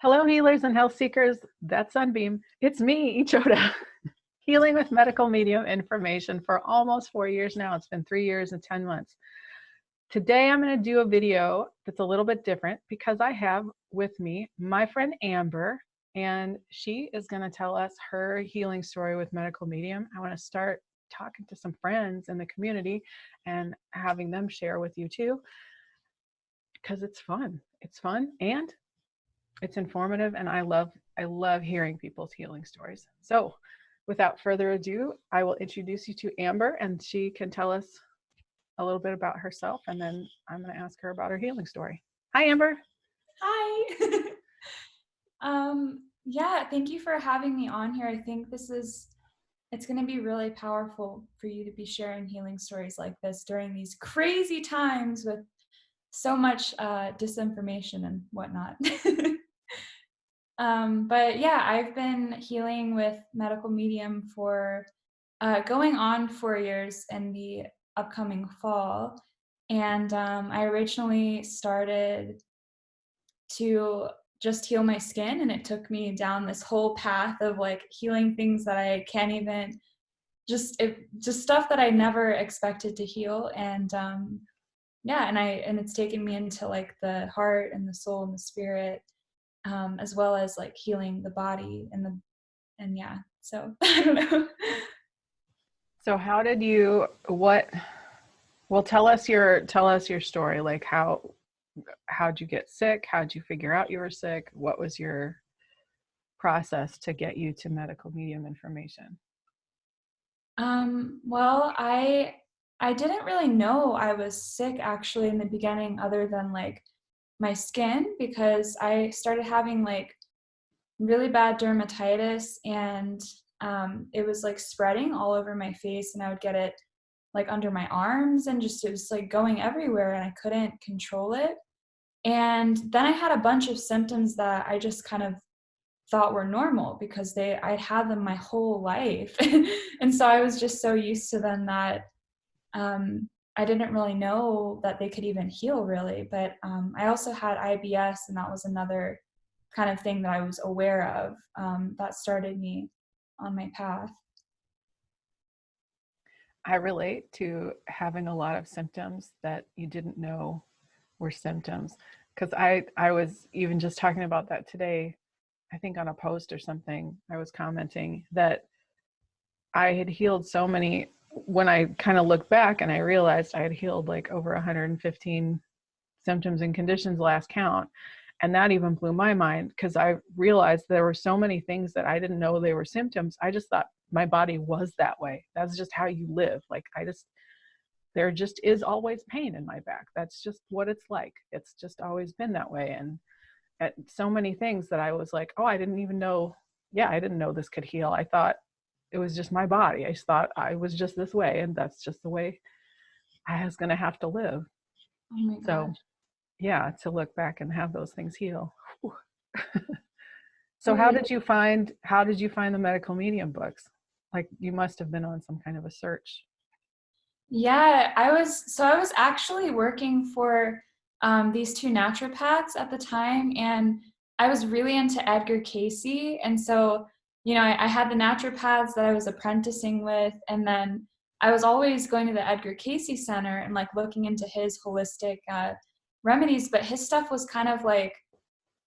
Hello, healers and health seekers. That's Sunbeam. It's me, Ichoda, healing with medical medium information for almost 4 years now. It's been 3 years and 10 months. Today, I'm going to do a video that's a little bit different because I have with me my friend Amber, and she is going to tell us her healing story with medical medium. I want to start talking to some friends in the community and having them share with you too, because it's fun. It's fun and it's informative, and I love hearing people's healing stories. So without further ado, I will introduce you to Amber, and she can tell us a little bit about herself, and then I'm going to ask her about her healing story. Hi, Amber. Hi. Yeah, thank you for having me on here. I think it's going to be really powerful for you to be sharing healing stories like this during these crazy times with so much disinformation and whatnot. But yeah, I've been healing with medical medium for going on 4 years in the upcoming fall. And I originally started to just heal my skin, and it took me down this whole path of like healing things that I can't even just stuff that I never expected to heal. And yeah, and it's taken me into like the heart and the soul and the spirit, as well as like healing the body and yeah, so I don't know. So how did you, well, tell us your story. Like how'd you get sick? How'd you figure out you were sick? What was your process to get you to medical medium information? Well, I didn't really know I was sick actually in the beginning, other than like my skin, because I started having like really bad dermatitis, and it was like spreading all over my face, and I would get it like under my arms, and just it was like going everywhere, and I couldn't control it. And then I had a bunch of symptoms that I just kind of thought were normal because I'd had them my whole life. And so I was just so used to them that I didn't really know that they could even heal really. But I also had IBS, and that was another kind of thing that I was aware of, that started me on my path. I relate to having a lot of symptoms that you didn't know were symptoms, because I was even just talking about that today. I think on a post or something, I was commenting that I had healed so many. When I kind of look back, and I realized I had healed like over 115 symptoms and conditions last count. And that even blew my mind, because I realized there were so many things that I didn't know they were symptoms. I just thought my body was that way. That's just how you live. Like there just is always pain in my back. That's just what it's like. It's just always been that way. And at so many things that I was like, oh, I didn't even know. Yeah, I didn't know this could heal. I thought it was just my body. I just thought I was just this way, and that's just the way I was going to have to live. Oh my So gosh. yeah, to look back and have those things heal. So Right. how did you find the medical medium books? Like, you must have been on some kind of a search. Yeah, I was actually working for these two naturopaths at the time, and I was really into Edgar Casey. And so, I had the naturopaths that I was apprenticing with, and then I was always going to the Edgar Casey Center and like looking into his holistic remedies, but his stuff was kind of like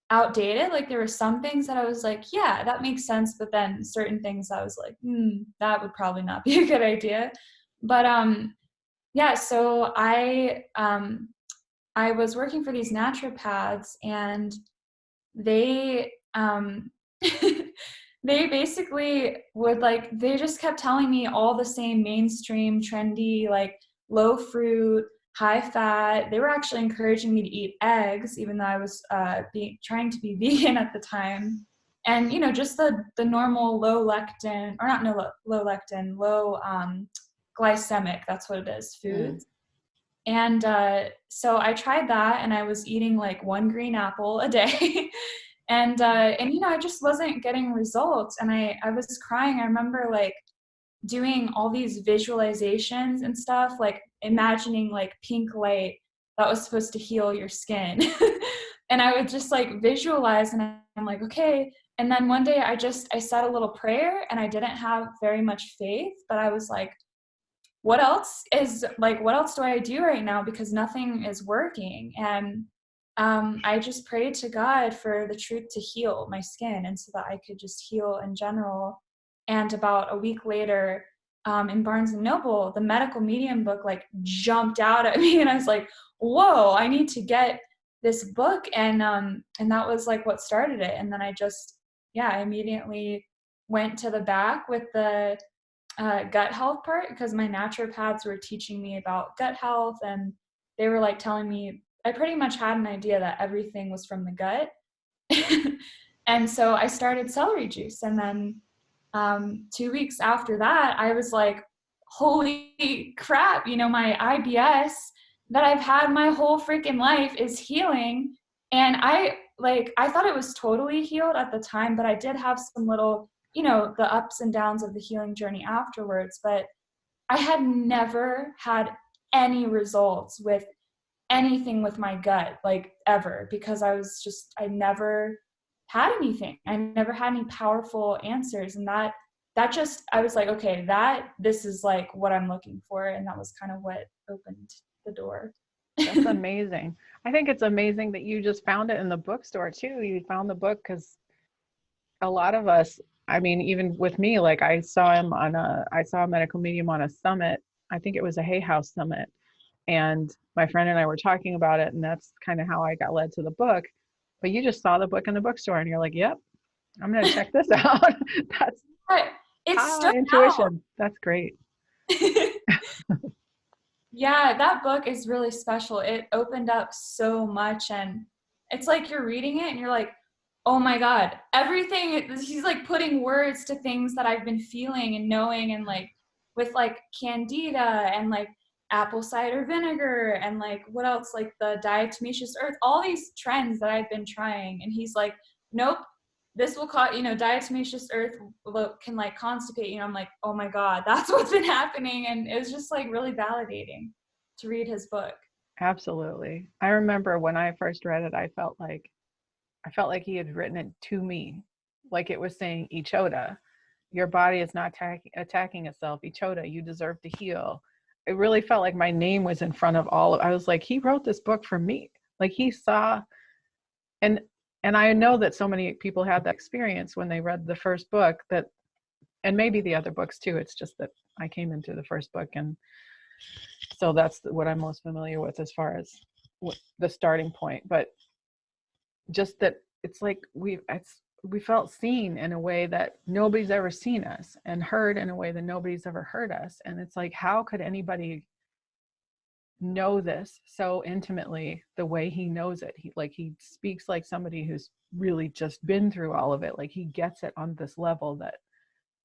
outdated. Like there were some things that I was like, yeah, that makes sense, but then certain things I was like, that would probably not be a good idea. But yeah, so I was working for these naturopaths, and they they basically would like, they just kept telling me all the same mainstream trendy like low fruit, high fat. They were actually encouraging me to eat eggs, even though I was trying to be vegan at the time. And just the normal low lectin, or not no low lectin, low glycemic, that's what it is, Mm. foods. And so I tried that, and I was eating like one green apple a day. And I just wasn't getting results, and I was crying. I remember like doing all these visualizations and stuff, like imagining like pink light that was supposed to heal your skin. And I would just like visualize, and I'm like, okay. And then one day I said a little prayer, and I didn't have very much faith, but I was like, what else do I do right now? Because nothing is working. And I just prayed to God for the truth to heal my skin, and so that I could just heal in general. And about a week later, in Barnes and Noble, the medical medium book like jumped out at me, and I was like, whoa, I need to get this book. And that was like what started it. And then I immediately went to the back with the gut health part, because my naturopaths were teaching me about gut health, and they were like telling me, I pretty much had an idea that everything was from the gut. And so I started celery juice. And then 2 weeks after that, I was like, holy crap, my IBS that I've had my whole freaking life is healing. And I thought it was totally healed at the time, but I did have some little, the ups and downs of the healing journey afterwards. But I had never had any results with anything with my gut, like ever, because I never had anything. I never had any powerful answers. And that just, I was like, okay, this is like what I'm looking for. And that was kind of what opened the door. That's amazing. I think it's amazing that you just found it in the bookstore too. You found the book, because a lot of us, I mean, even with me, like I saw a medical medium on a summit. I think it was a Hay House summit. And my friend and I were talking about it, and that's kind of how I got led to the book. But you just saw the book in the bookstore, and you're like, yep, I'm going to check this out. That's It stood intuition. That's great. Yeah, that book is really special. It opened up so much, and it's like you're reading it and you're like, oh my God, everything, he's like putting words to things that I've been feeling and knowing, and like with like candida and like apple cider vinegar and like what else, like the diatomaceous earth, all these trends that I've been trying. And he's like, nope, this will cause, diatomaceous earth can like constipate you. I'm like, oh my God, that's what's been happening. And it was just like really validating to read his book. Absolutely. I remember when I first read it, I felt like he had written it to me. Like it was saying, Ichota, your body is not attacking itself. Ichota, you deserve to heal. It really felt like my name was in front of I was like, he wrote this book for me. Like he saw, and I know that so many people had that experience when they read the first book, and maybe the other books too. It's just that I came into the first book, and so that's what I'm most familiar with as far as the starting point. But just that it's like we felt seen in a way that nobody's ever seen us, and heard in a way that nobody's ever heard us. And it's like, how could anybody know this so intimately the way he knows it? He speaks like somebody who's really just been through all of it. Like he gets it on this level that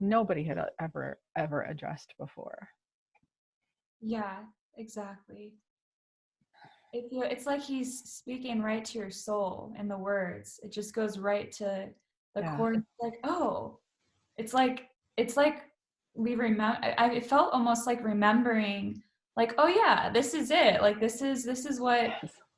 nobody had ever addressed before. Yeah, exactly. It's like he's speaking right to your soul in the words. It just goes right to the core. Like, oh, it's like we remember. It felt almost like remembering. Like, oh yeah, this is it. Like this is what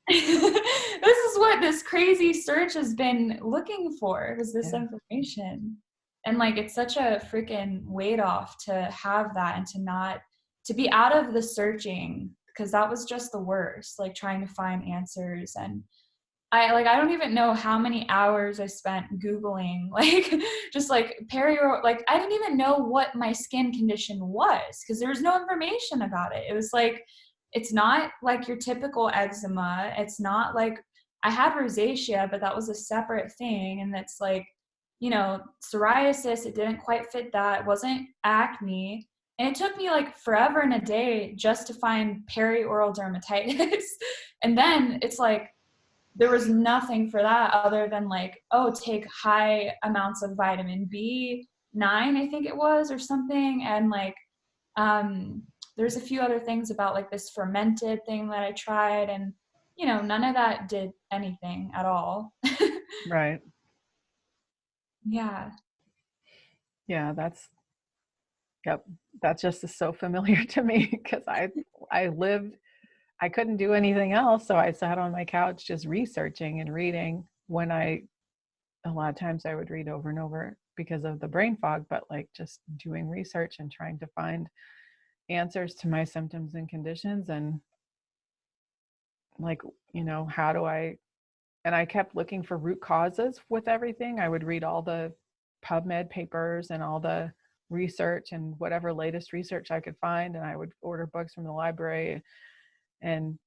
this is what this crazy search has been looking for. Was this information? And like, it's such a freaking weight off to have that, and to be out of the searching, because that was just the worst, like trying to find answers. And I don't even know how many hours I spent Googling, like just like like I didn't even know what my skin condition was, because there was no information about it. It was like, it's not like your typical eczema. It's not like, I had rosacea, but that was a separate thing. And that's like, psoriasis, it didn't quite fit that. It wasn't acne. And it took me like forever and a day just to find perioral dermatitis. And then it's like, there was nothing for that other than like, oh, take high amounts of vitamin B9, I think it was, or something. And like, there's a few other things about like this fermented thing that I tried, and none of that did anything at all. Right. Yeah. Yeah, that's just so familiar to me, because I lived I couldn't do anything else. So I sat on my couch just researching and reading a lot of times I would read over and over because of the brain fog, but like just doing research and trying to find answers to my symptoms and conditions. And like, how do and I kept looking for root causes with everything. I would read all the PubMed papers and all the research and whatever latest research I could find. And I would order books from the library and,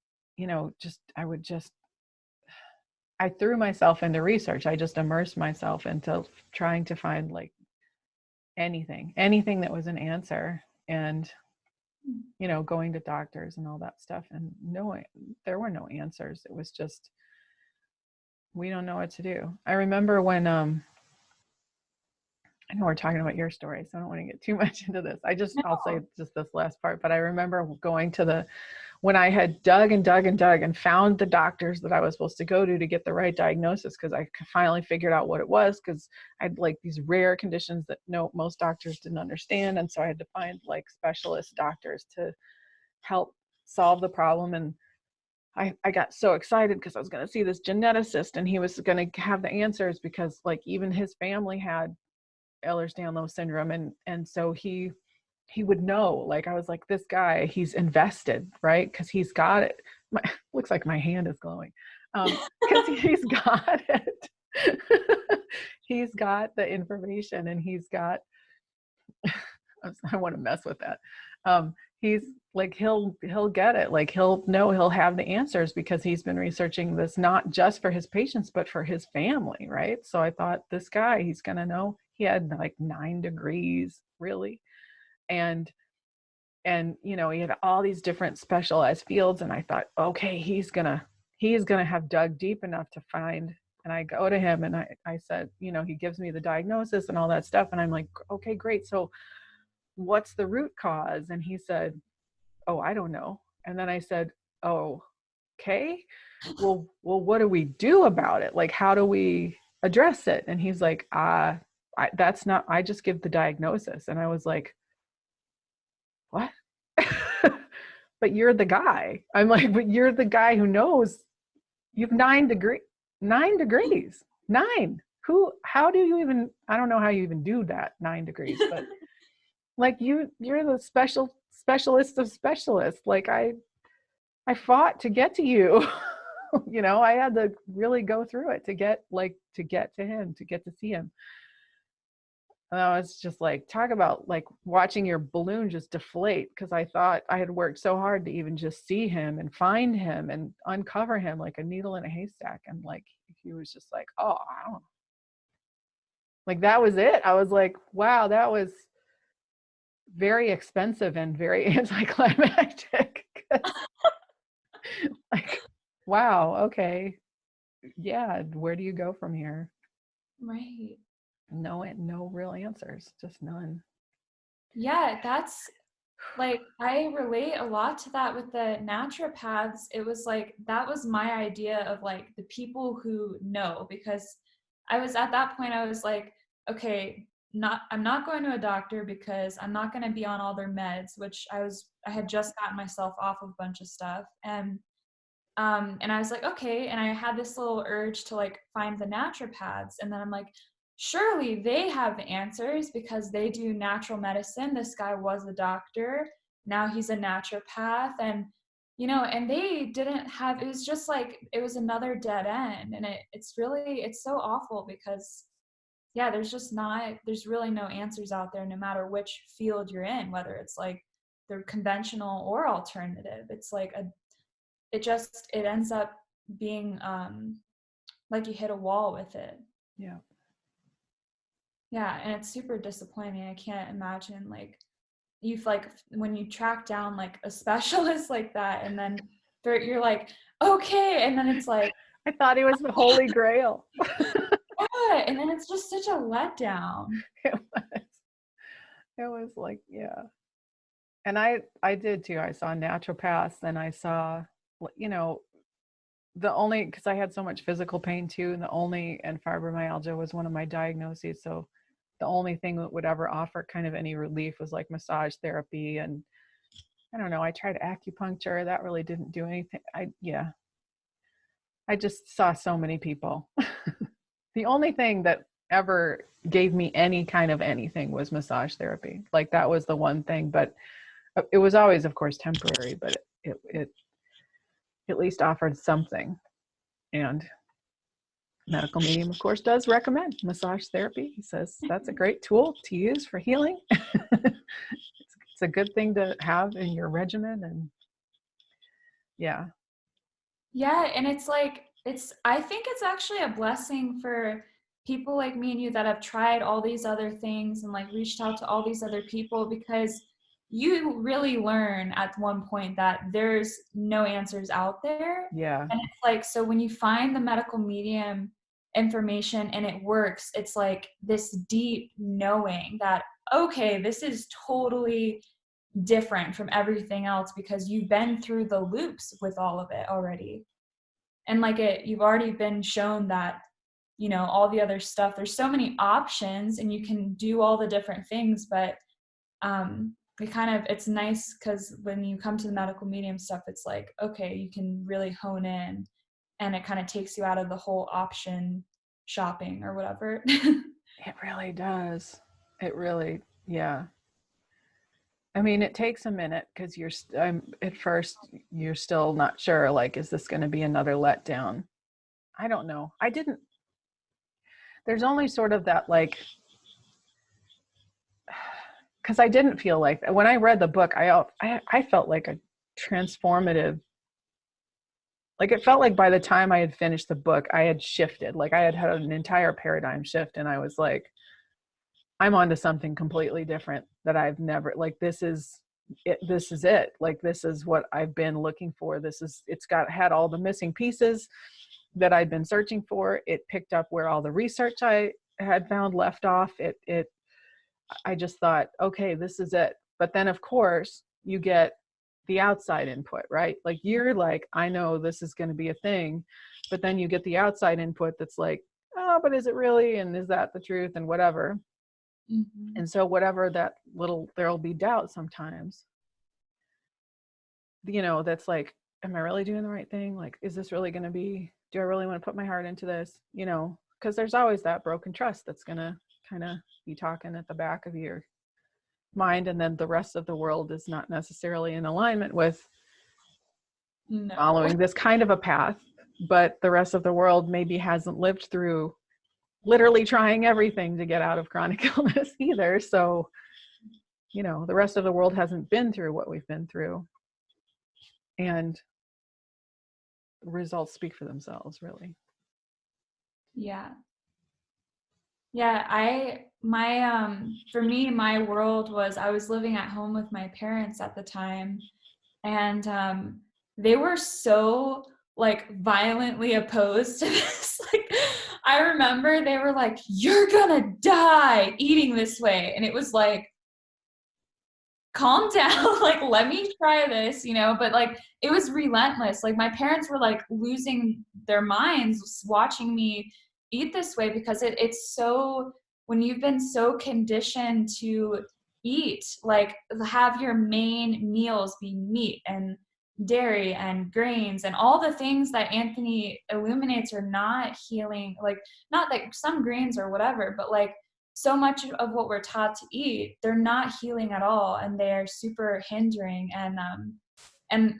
I threw myself into research. I just immersed myself into trying to find like anything that was an answer. And, going to doctors and all that stuff. And there were no answers. It was just, we don't know what to do. I remember when, I know we're talking about your story, so I don't want to get too much into this. I'll say just this last part, but I remember going to when I had dug and dug and dug and found the doctors that I was supposed to go to get the right diagnosis, because I finally figured out what it was, because I had like these rare conditions that most doctors didn't understand. And so I had to find like specialist doctors to help solve the problem. And I got so excited because I was going to see this geneticist and he was going to have the answers, because like even his family had Ehlers-Danlos syndrome. And so he would know. Like, I was like, this guy, he's invested, right? Because he's got it. Looks like my hand is glowing. Because he's got it. He's got the information, and he's got, I want to mess with that. He's like, he'll get it. Like, he'll have the answers, because he's been researching this not just for his patients, but for his family, right? So I thought, this guy, he's going to know. He had like 9 degrees, really. And he had all these different specialized fields. And I thought, okay, he's gonna have dug deep enough to find. And I go to him and I said, he gives me the diagnosis and all that stuff. And I'm like, okay, great. So what's the root cause? And he said, oh, I don't know. And then I said, oh, okay, well, what do we do about it? Like, how do we address it? And he's like, I just give the diagnosis. And I was like, what? But you're the guy. I'm like, but you're the guy who knows. You've 9 degrees. 9. How do you even, I don't know how you even do that, 9 degrees, but like you're the specialist of specialists. Like I fought to get to you. I had to really go through it to get to him, to get to see him. And I was just like, talk about like watching your balloon just deflate, because I thought I had worked so hard to even just see him and find him and uncover him like a needle in a haystack. And like, he was just like, oh, I don't know. Like, that was it. I was like, wow, that was very expensive and very anticlimactic. Like, wow, okay. Yeah, where do you go from here? Right. No real answers, just none. Yeah, that's like, I relate a lot to that with the naturopaths. It was like, that was my idea of like the people who know, because I was at that point, I was like, okay, I'm not going to a doctor, because I'm not going to be on all their meds, which I had just gotten myself off of a bunch of stuff. And I was like, okay. And I had this little urge to like find the naturopaths. And then I'm like, surely they have the answers, because they do natural medicine. This guy was a doctor. Now he's a naturopath. And, and they didn't have, it was just like, it was another dead end. And it's so awful, because yeah, there's really no answers out there, no matter which field you're in, whether it's like the conventional or alternative. It's like it ends up being like you hit a wall with it. Yeah. Yeah, and it's super disappointing. I can't imagine like you've like when you track down like a specialist like that, and then you're like, okay, and then it's like, I thought he was the holy grail. yeah, and then it's just such a letdown. It was like, yeah. And I did too. I saw naturopaths, and I saw, because I had so much physical pain too, and fibromyalgia was one of my diagnoses. So the only thing that would ever offer kind of any relief was like massage therapy. And I don't know. I tried acupuncture. That really didn't do anything. I just saw so many people. The only thing that ever gave me any kind of anything was massage therapy. Like that was the one thing, but it was always, of course, temporary, but it at least offered something. And medical medium, of course, does recommend massage therapy. He says that's a great tool to use for healing. It's a good thing to have in your regimen. And yeah. Yeah, and it's like I think it's actually a blessing for people like me and you that have tried all these other things and like reached out to all these other people, because you really learn at one point that there's no answers out there. Yeah. And it's like, so when you find the medical medium information and it works, it's like this deep knowing that, okay, this is totally different from everything else because you've been through the loops with all of it already. And like you've already been shown that, you know, all the other stuff, there's so many options and you can do all the different things, but it's nice because when you come to the medical medium stuff, it's like, okay, you can really hone in and it kind of takes you out of the whole option shopping or whatever. It really does. It really, yeah. I mean, it takes a minute because at first you're still not sure, like, is this going to be another letdown? I don't know. There's only sort of that, like, because I didn't feel like, when I read the book, I felt like a transformative, like it felt like by the time I had finished the book, I had shifted, like I had had an entire paradigm shift. And I was like, I'm onto something completely different that I've never, like, this is it. Like, this is what I've been looking for. Had all the missing pieces that I'd been searching for. It picked up where all the research I had found left off. I just thought, okay, this is it. But then of course you get the outside input, right? Like you're like, I know this is going to be a thing, but then you get the outside input that's like, oh, but is it really? And is that the truth? And whatever. Mm-hmm. And so whatever there'll be doubt sometimes, you know, that's like, am I really doing the right thing? Like, is this really going to do I really want to put my heart into this? You know, because there's always that broken trust that's going to kind of be talking at the back of your mind. And then the rest of the world is not necessarily in alignment with following this kind of a path, but the rest of the world maybe hasn't lived through literally trying everything to get out of chronic illness either. So, you know, the rest of the world hasn't been through what we've been through. And the results speak for themselves, really. Yeah. Yeah, for me, my world was, I was living at home with my parents at the time, and they were so like violently opposed to this. Like, I remember they were like, "You're gonna die eating this way," and it was like, calm down, like, let me try this, you know. But like, it was relentless. Like, my parents were like losing their minds watching me eat this way, because it's so, when you've been so conditioned to eat, like, have your main meals be meat and dairy and grains and all the things that Anthony illuminates are not healing. Like, not that some grains or whatever, but like, so much of what we're taught to eat, they're not healing at all, and they're super hindering. And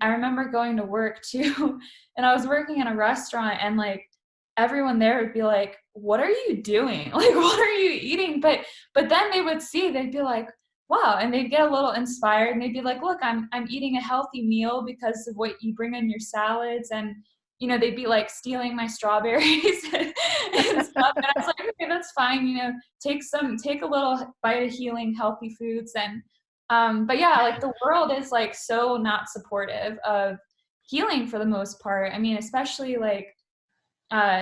I remember going to work too, and I was working in a restaurant, and like, everyone there would be like, "What are you doing? Like, what are you eating?" But then they would see, they'd be like, "Wow," and they'd get a little inspired, and they'd be like, "Look, I'm eating a healthy meal because of what you bring in your salads," and you know, they'd be like stealing my strawberries and stuff. And I was like, okay, that's fine. You know, take a little bite of healing, healthy foods. And, but yeah, like, the world is like so not supportive of healing for the most part. I mean, especially like,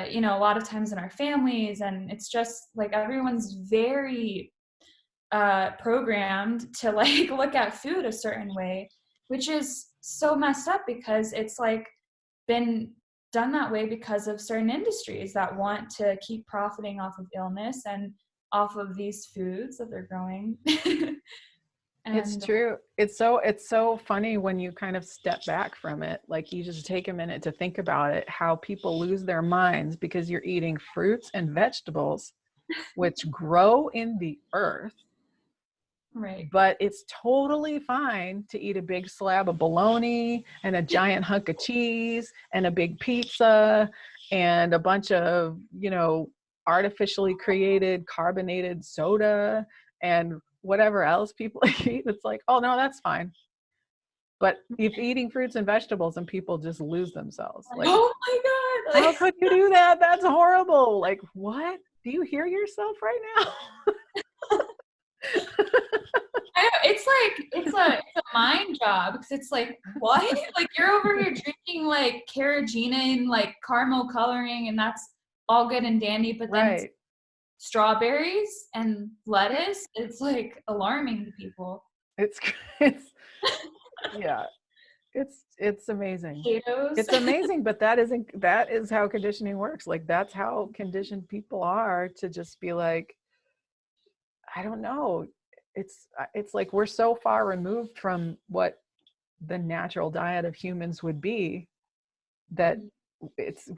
you know, a lot of times in our families, and it's just like, everyone's very programmed to like look at food a certain way, which is so messed up, because it's like been done that way because of certain industries that want to keep profiting off of illness and off of these foods that they're growing. It's And true. It's so funny when you kind of step back from it. Like you just take a minute to think about it, how people lose their minds because you're eating fruits and vegetables which grow in the earth, right. but it's totally fine to eat a big slab of bologna and a giant hunk of cheese and a big pizza and a bunch of, artificially created carbonated soda and whatever else people eat. It's like, oh no, that's fine. But if eating fruits and vegetables and people just lose themselves, like, Oh my God. how could you do that? That's horrible. Like, what? Do you hear yourself right now? It's a mind job because it's like, what? Like you're over here drinking like carrageenan and like caramel coloring, and that's all good and dandy, but then it's Right. strawberries and lettuce. It's like alarming to people. It's it's yeah. It's amazing. Potatoes. It's amazing, but that is how conditioning works. Like that's how conditioned people are to just be like, I don't know. It's like we're so far removed from what the natural diet of humans would be that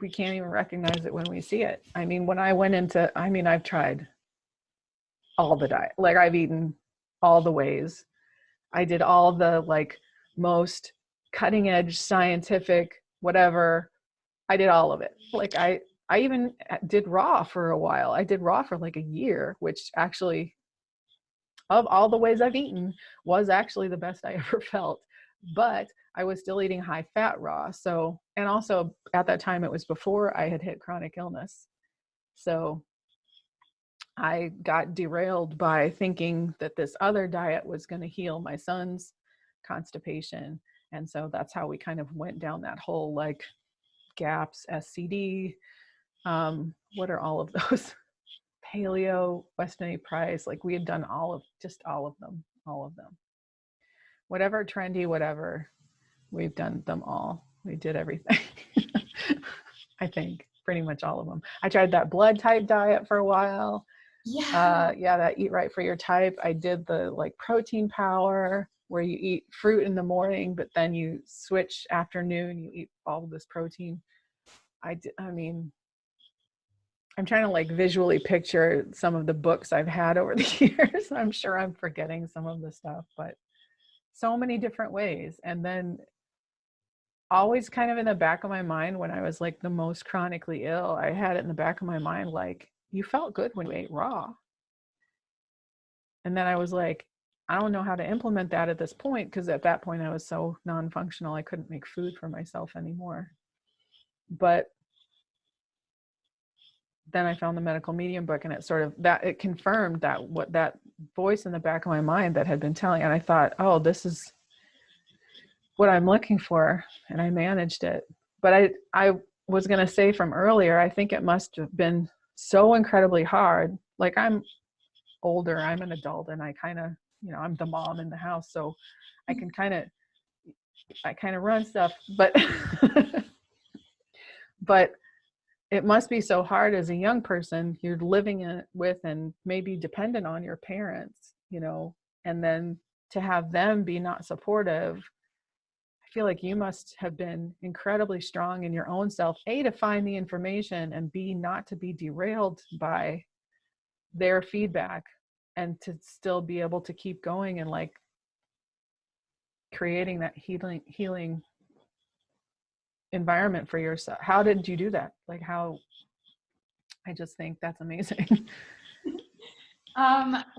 we can't even recognize it when we see it. I mean, when I went into, I've tried all the diet. Like I've eaten all the ways. I did all the like most cutting edge scientific whatever. I did all of it. Like I even did raw for a while. I did raw for like a year, which actually of all the ways I've eaten was actually the best I ever felt. But I was still eating high fat raw. So, and also at that time it was before I had hit chronic illness. So I got derailed by thinking that this other diet was going to heal my son's constipation. And so that's how we kind of went down that whole like GAPS, SCD. What are all of those? Paleo, Weston A. Price. Like we had done all of them, all of them. Whatever trendy, whatever, we've done them all. We did everything. I think pretty much all of them. I tried that blood type diet for a while. Yeah. Yeah, that eat right for your type. I did the like protein power where you eat fruit in the morning, but then you switch afternoon, you eat all of this protein. I mean, I'm trying to like visually picture some of the books I've had over the years. I'm sure I'm forgetting some of the stuff, but so many different ways. And then always kind of in the back of my mind when I was like the most chronically ill, I had it in the back of my mind like, you felt good when you ate raw. And then I was like, I don't know how to implement that at this point because at that point I was so non-functional, I couldn't make food for myself anymore. But then I found the medical medium book and it confirmed that voice in the back of my mind that had been telling, and I thought, oh, this is what I'm looking for, and I managed it. But I was going to say from earlier, I think it must have been so incredibly hard. Like I'm older, I'm an adult, and I kind of, I'm the mom in the house, so I kind of run stuff, but but it must be so hard as a young person. You're living with and maybe dependent on your parents, and then to have them be not supportive. I feel like you must have been incredibly strong in your own self, A, to find the information, and B, not to be derailed by their feedback, and to still be able to keep going and like creating that healing environment for yourself. How did you do that? Like I just think that's amazing.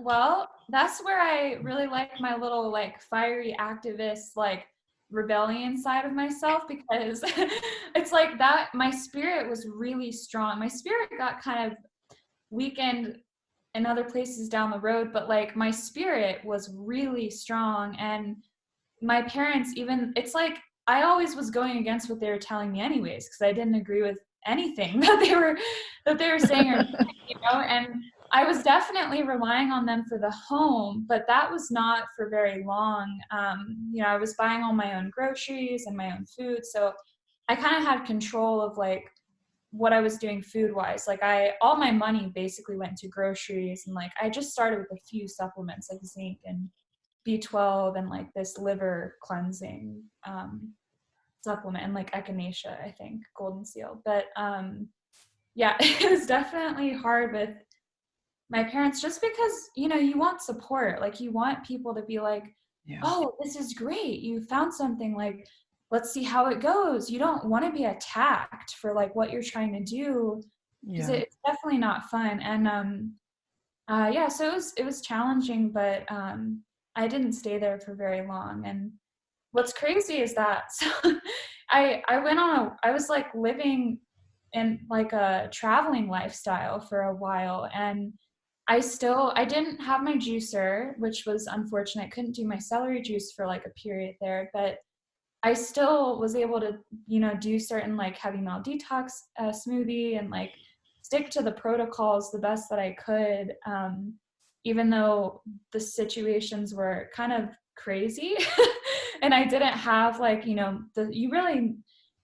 Well, that's where I really like my little like fiery activist, like rebellion side of myself, because it's like that my spirit was really strong. My spirit got kind of weakened in other places down the road, but like my spirit was really strong. And my parents, even, it's like I always was going against what they were telling me anyways, because I didn't agree with anything that they were saying or doing, and I was definitely relying on them for the home, but that was not for very long. I was buying all my own groceries and my own food, so I kind of had control of like what I was doing food wise. Like all my money basically went to groceries, and like I just started with a few supplements like zinc and B12 and like this liver cleansing supplement, and like echinacea, I think, golden seal. But yeah, it was definitely hard with my parents, just because, you know, you want support. Like you want people to be like, Yeah. oh, this is great, you found something, like let's see how it goes. You don't want to be attacked for like what you're trying to do, because Yeah. it's definitely not fun. And yeah, so it was challenging, but I didn't stay there for very long. And what's crazy is that so I went on I was like living in like a traveling lifestyle for a while, and I didn't have my juicer, which was unfortunate. I couldn't do my celery juice for like a period there, but I still was able to, you know, do certain like heavy metal detox smoothie, and like stick to the protocols the best that I could, even though the situations were kind of crazy. And I didn't have like, you know,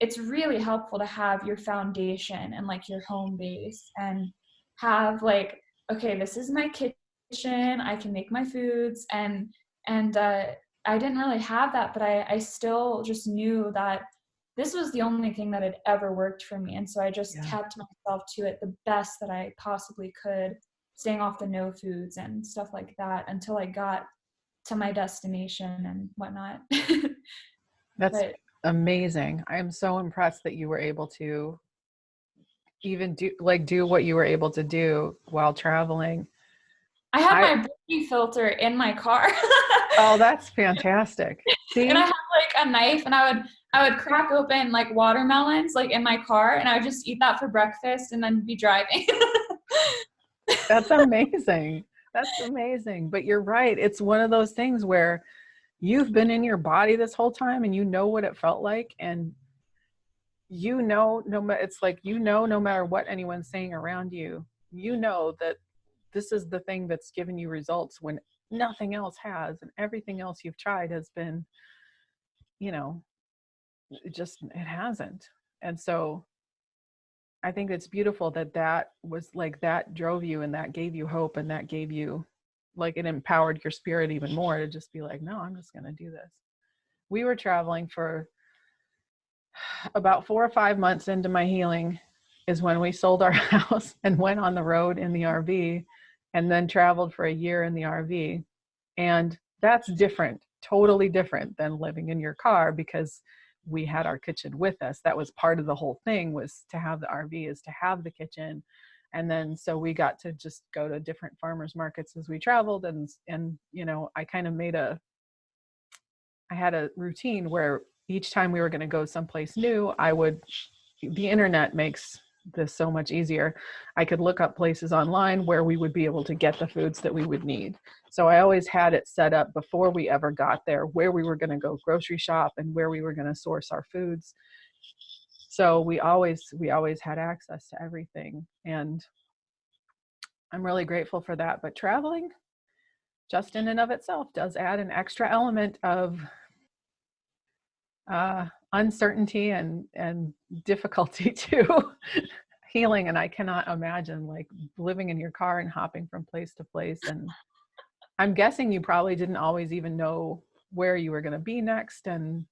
it's really helpful to have your foundation and like your home base, and have like, okay, this is my kitchen, I can make my foods. And I didn't really have that, but I still just knew that this was the only thing that had ever worked for me. And so I just Yeah. kept myself to it the best that I possibly could, staying off the no foods and stuff like that, until I got to my destination and whatnot. That's But amazing. I am so impressed that you were able to even do what you were able to do while traveling. I had I my beauty filter in my car. Oh, that's fantastic. And I See? had like a knife, and I would crack open like watermelons like in my car, and I would just eat that for breakfast and then be driving. That's amazing. That's amazing. But you're right. It's one of those things where you've been in your body this whole time and you know what it felt like. And you know, it's like, you know, no matter what anyone's saying around you, you know that this is the thing that's given you results when nothing else has. And everything else you've tried has been, you know, it hasn't. And so I think it's beautiful that that was like, that drove you and that gave you hope, and that gave you like, it empowered your spirit even more to just be like, no, I'm just going to do this. We were traveling for about 4 or 5 months into my healing is when we sold our house and went on the road in the RV, and then traveled for a year in the RV. And that's different, totally different than living in your car, because we had our kitchen with us. That was part of the whole thing, was to have the RV, is to have the kitchen. And then so we got to just go to different farmers markets as we traveled. And you know, I kind of I had a routine where each time we were going to go someplace new, the internet makes this so much easier. I could look up places online where we would be able to get the foods that we would need. So I always had it set up before we ever got there, where we were going to go grocery shop and where we were going to source our foods. So we always had access to everything. And I'm really grateful for that. But traveling, just in and of itself, does add an extra element of uncertainty and difficulty to healing. And I cannot imagine like living in your car and hopping from place to place. And I'm guessing you probably didn't always even know where you were going to be next. And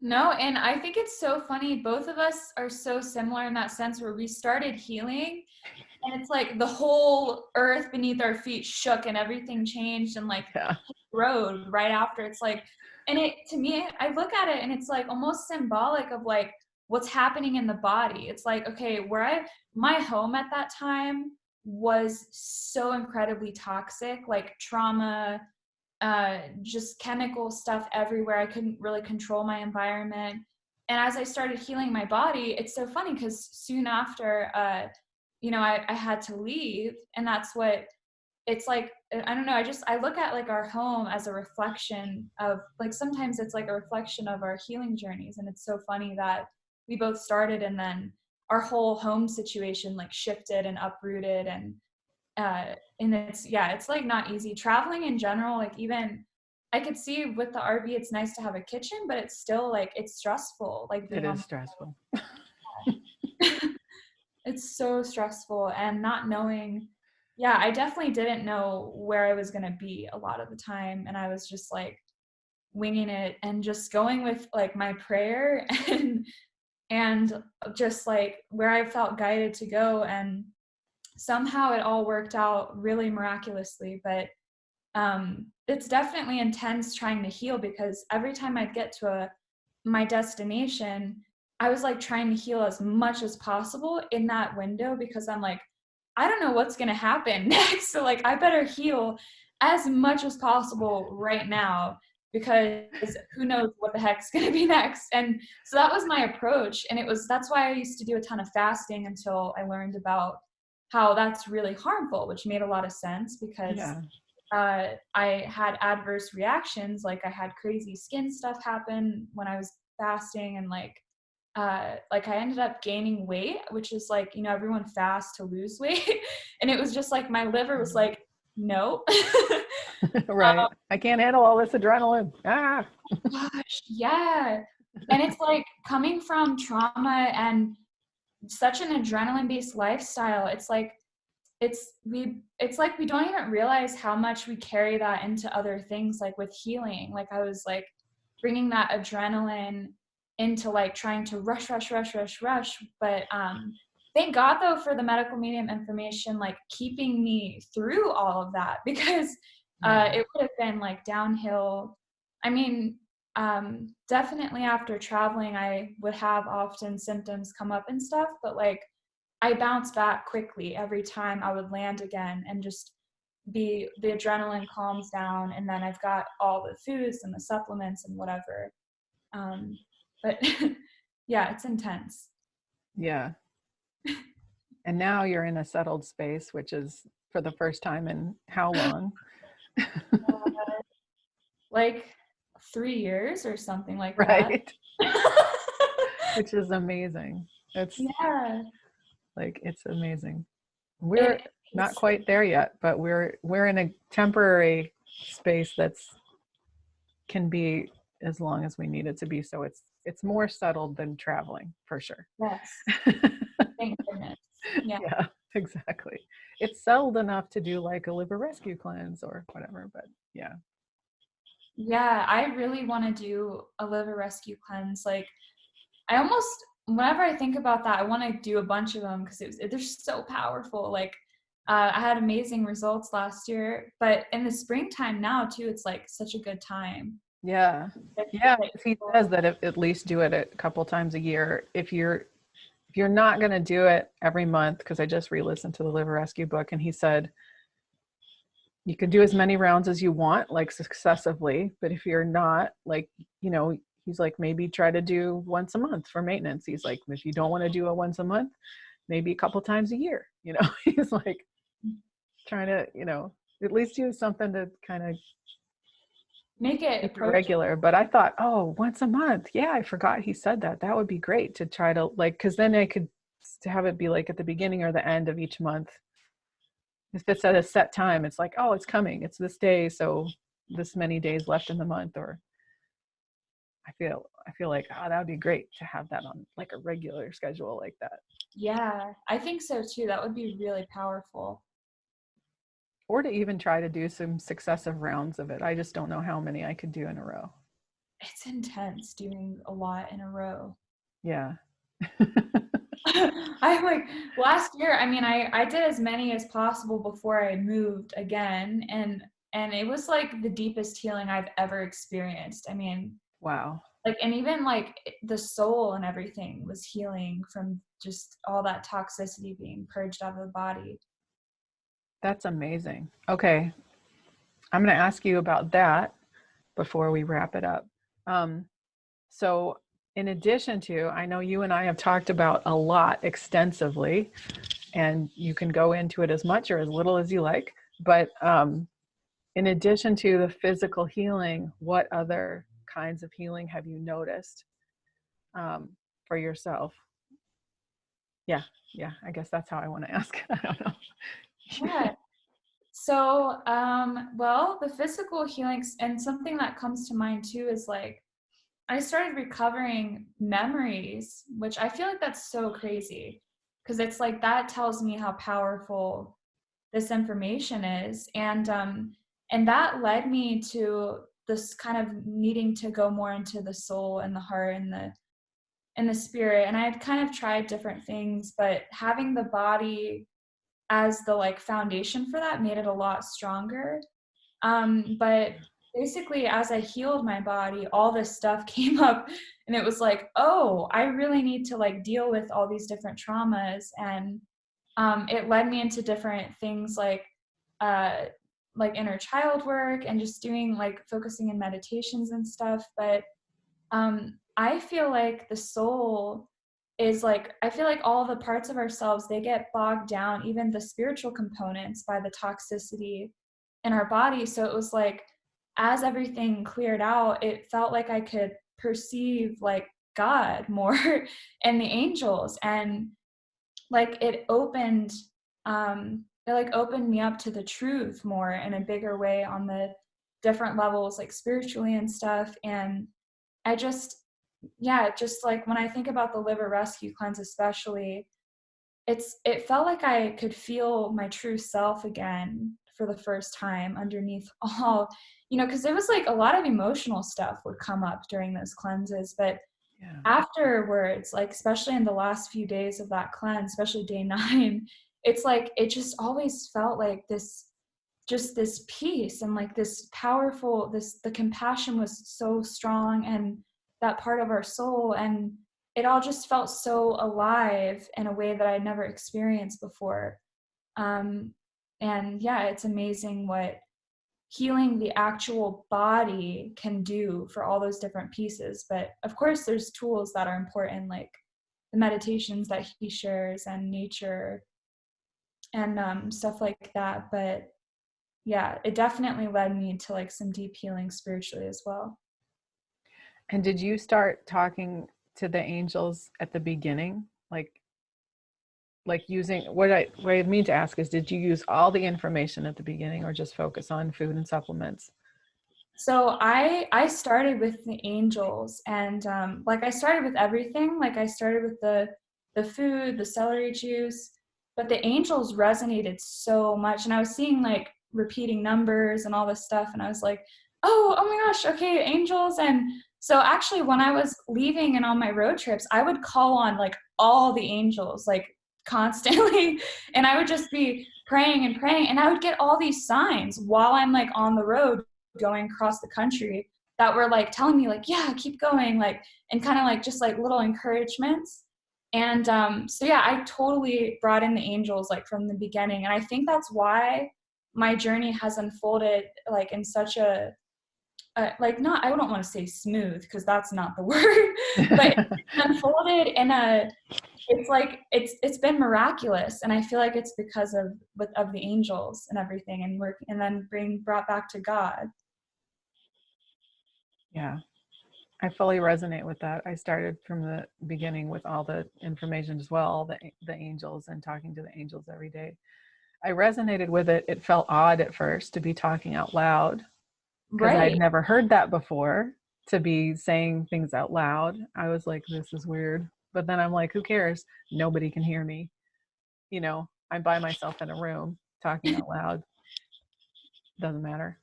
No, and I think it's so funny. Both of us are so similar in that sense, where we started healing, and it's like the whole earth beneath our feet shook and everything changed, and like yeah, road right after. It's like, and it, to me, I look at it and it's like almost symbolic of like what's happening in the body. It's like, okay, my home at that time was so incredibly toxic, like trauma, just chemical stuff everywhere. I couldn't really control my environment. And as I started healing my body, it's so funny because soon after, you know, I had to leave. And that's what it's like. I don't know. I look at like our home as a reflection of, like, sometimes it's like a reflection of our healing journeys. And it's so funny that we both started, and then our whole home situation like shifted and uprooted. And it's like not easy traveling in general. Like, even I could see with the RV, it's nice to have a kitchen, but it's still like, it's stressful, like it being on is stressful. it's so stressful, and not knowing, Yeah, I definitely didn't know where I was going to be a lot of the time. And I was just like winging it and just going with like my prayer and just like where I felt guided to go. And somehow it all worked out really miraculously. But it's definitely intense trying to heal, because every time I'd get to my destination, I was like trying to heal as much as possible in that window, because I'm like, I don't know what's gonna happen next. So like I better heal as much as possible right now, because who knows what the heck's gonna be next. And so that was my approach. And that's why I used to do a ton of fasting until I learned about how that's really harmful, which made a lot of sense, because Yeah. I had adverse reactions. Like I had crazy skin stuff happen when I was fasting, and like I ended up gaining weight, which is like, everyone fasts to lose weight. And it was just like my liver was like, no. Right. I can't handle all this adrenaline. Ah. Gosh, yeah. And it's like coming from trauma and such an adrenaline based lifestyle. It's like we don't even realize how much we carry that into other things, like with healing. Like I was like bringing that adrenaline into like trying to rush. But thank God though for the medical medium information, like keeping me through all of that, because Yeah. it would have been like downhill. I mean, definitely after traveling I would have often symptoms come up and stuff, but like I bounced back quickly every time I would land again, and just the adrenaline calms down, and then I've got all the foods and the supplements and whatever. But yeah, it's intense. Yeah. And now you're in a settled space, which is for the first time in how long? Like 3 years or something like that. Right. Which is amazing. It's Yeah, like, it's amazing. it We're not is. quite there yet, but we're in a temporary space that's can be as long as we need it to be. So it's more settled than traveling for sure. Yes, thank goodness. Yeah. Yeah, exactly. It's settled enough to do like a liver rescue cleanse or whatever, but yeah. Yeah, I really want to do a liver rescue cleanse. Like I almost, whenever I think about that, I want to do a bunch of them, because they're so powerful. Like I had amazing results last year, but in the springtime now too, it's like such a good time. Yeah. Yeah, 'cause he says that at least do it a couple times a year. If you're not going to do it every month, because I just re-listened to the liver rescue book, and he said you can do as many rounds as you want, like successively, but if you're not, like, he's like, maybe try to do once a month for maintenance. He's like, if you don't want to do it once a month, maybe a couple times a year. He's like trying to, at least do something to kind of Make it keep it approachable. regular. But I thought, oh, once a month. Yeah, I forgot he said that. That would be great to try to, like, because then I could to have it be like at the beginning or the end of each month. If it's at a set time, it's like, oh, it's coming. It's this day, so this many days left in the month. Or I feel like, oh, that would be great to have that on like a regular schedule like that. Yeah, I think so too. That would be really powerful. Or to even try to do some successive rounds of it. I just don't know how many I could do in a row. It's intense doing a lot in a row. Yeah. I like last year, I mean, I did as many as possible before I moved again, and it was like the deepest healing I've ever experienced. I mean, Wow. like, and even like the soul and everything was healing from just all that toxicity being purged out of the body. That's amazing. Okay. I'm going to ask you about that before we wrap it up. So, in addition to, I know you and I have talked about a lot extensively, and you can go into it as much or as little as you like. But in addition to the physical healing, what other kinds of healing have you noticed for yourself? Yeah, yeah. I guess that's how I want to ask. I don't know. Yeah. So, well, the physical healings, and something that comes to mind too is like I started recovering memories, which I feel like that's so crazy, because it's like that tells me how powerful this information is. And that led me to this kind of needing to go more into the soul and the heart and the spirit. And I had kind of tried different things, but having the body as the like foundation for that made it a lot stronger. But basically, as I healed my body, all this stuff came up, and it was like, oh, I really need to like deal with all these different traumas. And it led me into different things uh, like inner child work and just doing like focusing in meditations and stuff. But I feel like the soul is like, I feel like all the parts of ourselves, they get bogged down, even the spiritual components, by the toxicity in our body. So it was like, as everything cleared out, it felt like I could perceive like God more and the angels. And like it like opened me up to the truth more in a bigger way on the different levels, like spiritually and stuff. And I just, yeah, just like when I think about the liver rescue cleanse, especially, it felt like I could feel my true self again for the first time underneath all, because there was like a lot of emotional stuff would come up during those cleanses. But Yeah. afterwards, like especially in the last few days of that cleanse, especially day 9, it's like it just always felt like this peace and like this powerful, the compassion was so strong, and that part of our soul, and it all just felt so alive in a way that I'd never experienced before. And yeah, it's amazing what healing the actual body can do for all those different pieces. But of course there's tools that are important, like the meditations that he shares and nature and stuff like that. But yeah, it definitely led me to like some deep healing spiritually as well. And did you start talking to the angels at the beginning? Like using what I mean to ask is, did you use all the information at the beginning or just focus on food and supplements? So I started with the angels, and like I started with everything. Like I started with the food, the celery juice, but the angels resonated so much, and I was seeing like repeating numbers and all this stuff, and I was like, oh my gosh, okay, angels. And so actually, when I was leaving and on my road trips, I would call on like all the angels like constantly, and I would just be praying and praying, and I would get all these signs while I'm like on the road going across the country that were like telling me like, yeah, keep going, like, and kind of like just like little encouragements. And so yeah, I totally brought in the angels like from the beginning, and I think that's why my journey has unfolded like in such a like, not, I don't want to say smooth because that's not the word, but it's unfolded in a, it's like it's been miraculous, and I feel like it's because of the angels and everything, and work, and then being brought back to God. Yeah, I fully resonate with that. I started from the beginning with all the information as well, all the angels, and talking to the angels every day. I resonated with it. It felt odd at first to be talking out loud because I'd Right. never heard that before, to be saying things out loud. I was like, this is weird. But then I'm like, who cares? Nobody can hear me. I'm by myself in a room talking out loud. Doesn't matter.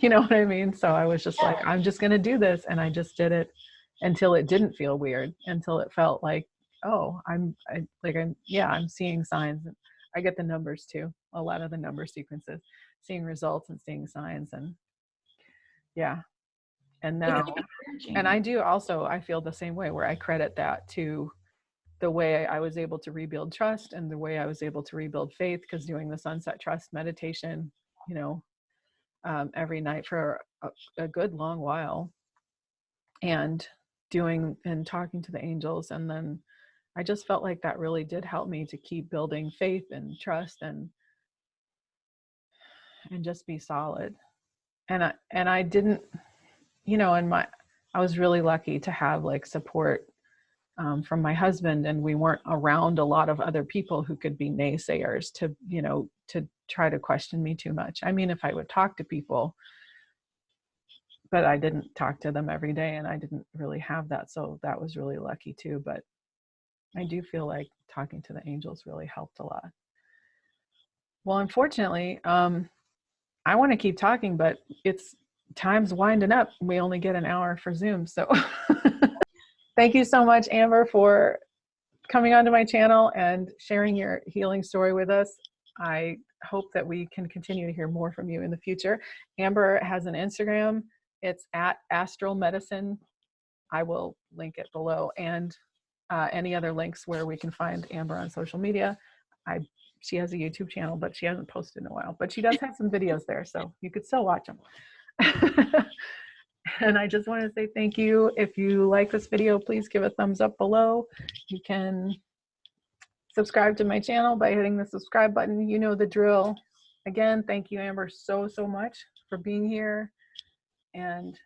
You know what I mean? So I was just like, Yeah. I'm just going to do this. And I just did it until it didn't feel weird, until it felt like, oh, I'm seeing signs. I get the numbers too, a lot of the number sequences, seeing results and seeing signs. And yeah. And It's now, and encouraging. I do also, I feel the same way, where I credit that to the way I was able to rebuild trust and the way I was able to rebuild faith, because doing the sunset trust meditation, you know, every night for a good long while, and doing and talking to the angels. And then I just felt like that really did help me to keep building faith and trust and just be solid. And I didn't, and I was really lucky to have like support from my husband, and we weren't around a lot of other people who could be naysayers to try to question me too much. I mean, if I would talk to people, but I didn't talk to them every day, and I didn't really have that. So that was really lucky too. But I do feel like talking to the angels really helped a lot. Well, unfortunately, I want to keep talking, but it's time's winding up. We only get an hour for Zoom. So thank you so much, Amber, for coming onto my channel and sharing your healing story with us. I hope that we can continue to hear more from you in the future. Amber has an Instagram. It's at Astral Medicine. I will link it below, and any other links where we can find Amber on social media. She has a YouTube channel, but she hasn't posted in a while. But she does have some videos there, so you could still watch them. And I just want to say thank you. If you like this video, please give a thumbs up below. You can subscribe to my channel by hitting the subscribe button. You know the drill. Again, thank you, Amber, so much for being here. And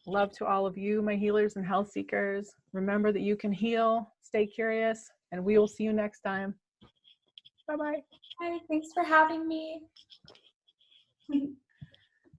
love to all of you, my healers and health seekers. Remember that you can heal, stay curious, and we will see you next time. Bye-bye. Hi, thanks for having me.